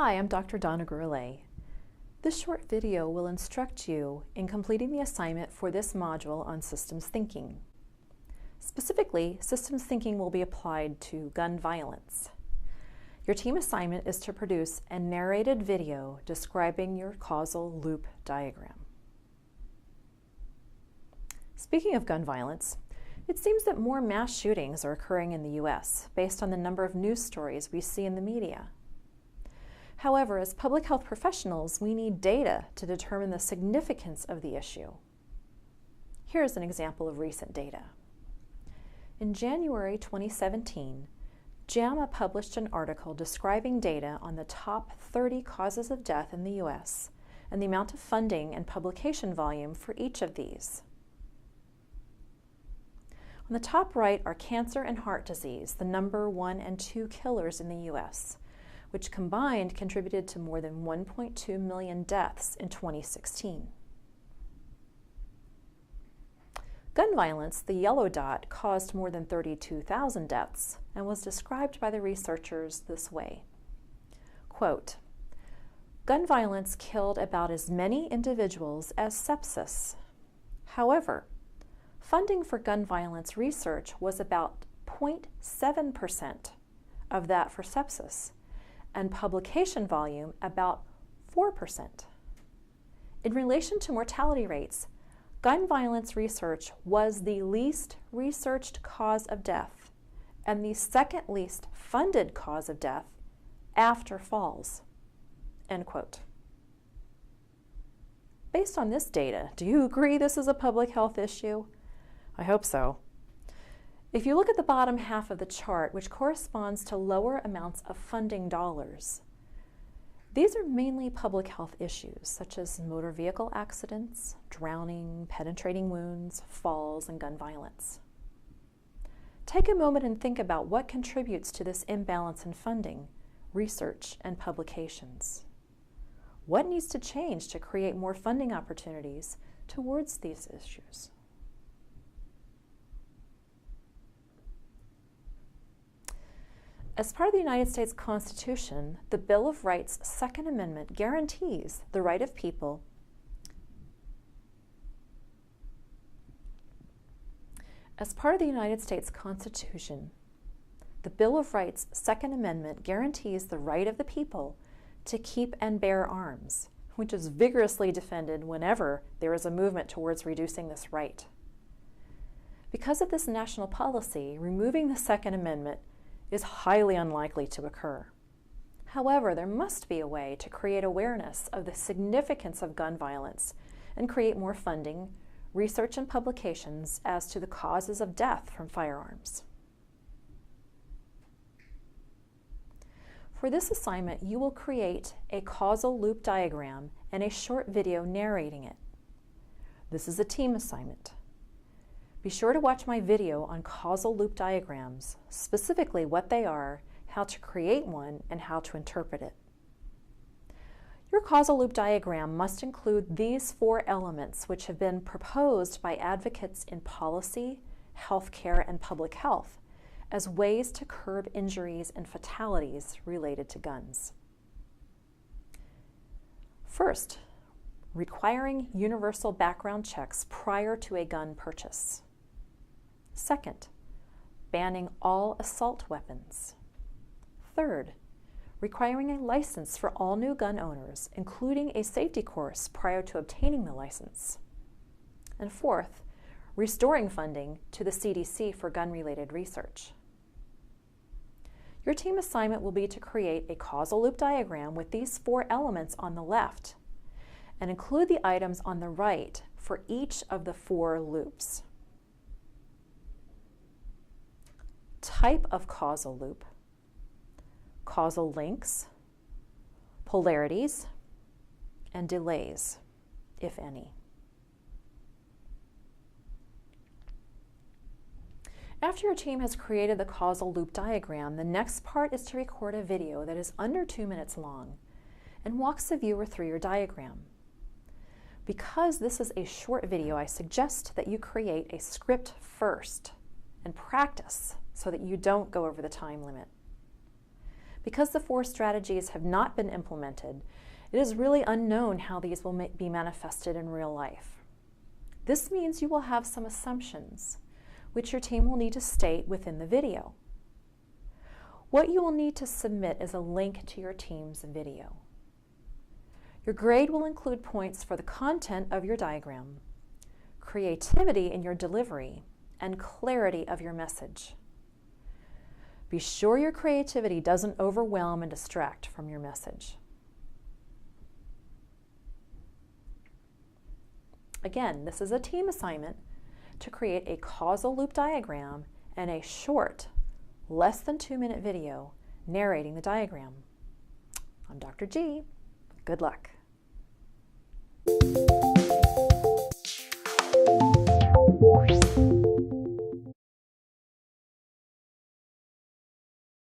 Hi, I'm Dr. Donna Gourlay. This short video will instruct you in completing the assignment for this module on systems thinking. Specifically, systems thinking will be applied to gun violence. Your team assignment is to produce a narrated video describing your causal loop diagram. Speaking of gun violence, it seems that more mass shootings are occurring in the U.S. based on the number of news stories we see in the media. However, as public health professionals, we need data to determine the significance of the issue. Here's an example of recent data. In January 2017, JAMA published an article describing data on the top 30 causes of death in the U.S. and the amount of funding and publication volume for each of these. On the top right are cancer and heart disease, the number 1 and 2 killers in the U.S., which combined contributed to more than 1.2 million deaths in 2016. Gun violence, the yellow dot, caused more than 32,000 deaths and was described by the researchers this way. Quote, "Gun violence killed about as many individuals as sepsis. However, funding for gun violence research was about 0.7% of that for sepsis, and publication volume about 4%. In relation to mortality rates, gun violence research was the least researched cause of death and the second least funded cause of death after falls." End quote. Based on this data, do you agree this is a public health issue? I hope so. If you look at the bottom half of the chart, which corresponds to lower amounts of funding dollars, these are mainly public health issues such as motor vehicle accidents, drowning, penetrating wounds, falls, and gun violence. Take a moment and think about what contributes to this imbalance in funding, research, and publications. What needs to change to create more funding opportunities towards these issues? As part of the United States Constitution, the Bill of Rights' Second Amendment guarantees the right of people As part of the United States Constitution, the Bill of Rights' Second Amendment guarantees the right of the people to keep and bear arms, which is vigorously defended whenever there is a movement towards reducing this right. Because of this national policy, removing the Second Amendment is highly unlikely to occur. However, there must be a way to create awareness of the significance of gun violence and create more funding, research, and publications as to the causes of death from firearms. For this assignment, you will create a causal loop diagram and a short video narrating it. This is a team assignment. Be sure to watch my video on causal loop diagrams, specifically what they are, how to create one, and how to interpret it. Your causal loop diagram must include these 4 elements, which have been proposed by advocates in policy, healthcare, and public health as ways to curb injuries and fatalities related to guns. First, requiring universal background checks prior to a gun purchase. Second, banning all assault weapons. Third, requiring a license for all new gun owners, including a safety course prior to obtaining the license. And fourth, restoring funding to the CDC for gun-related research. Your team assignment will be to create a causal loop diagram with these 4 elements on the left and include the items on the right for each of the 4 loops. Type of causal loop, causal links, polarities, and delays, if any. After your team has created the causal loop diagram, the next part is to record a video that is under 2 minutes long and walks the viewer through your diagram. Because this is a short video, I suggest that you create a script first and practice so that you don't go over the time limit. Because the 4 strategies have not been implemented, it is really unknown how these will be manifested in real life. This means you will have some assumptions, which your team will need to state within the video. What you will need to submit is a link to your team's video. Your grade will include points for the content of your diagram, creativity in your delivery, and clarity of your message. Be sure your creativity doesn't overwhelm and distract from your message. Again, this is a team assignment to create a causal loop diagram and a short, less than 2-minute video narrating the diagram. I'm Dr. G. Good luck.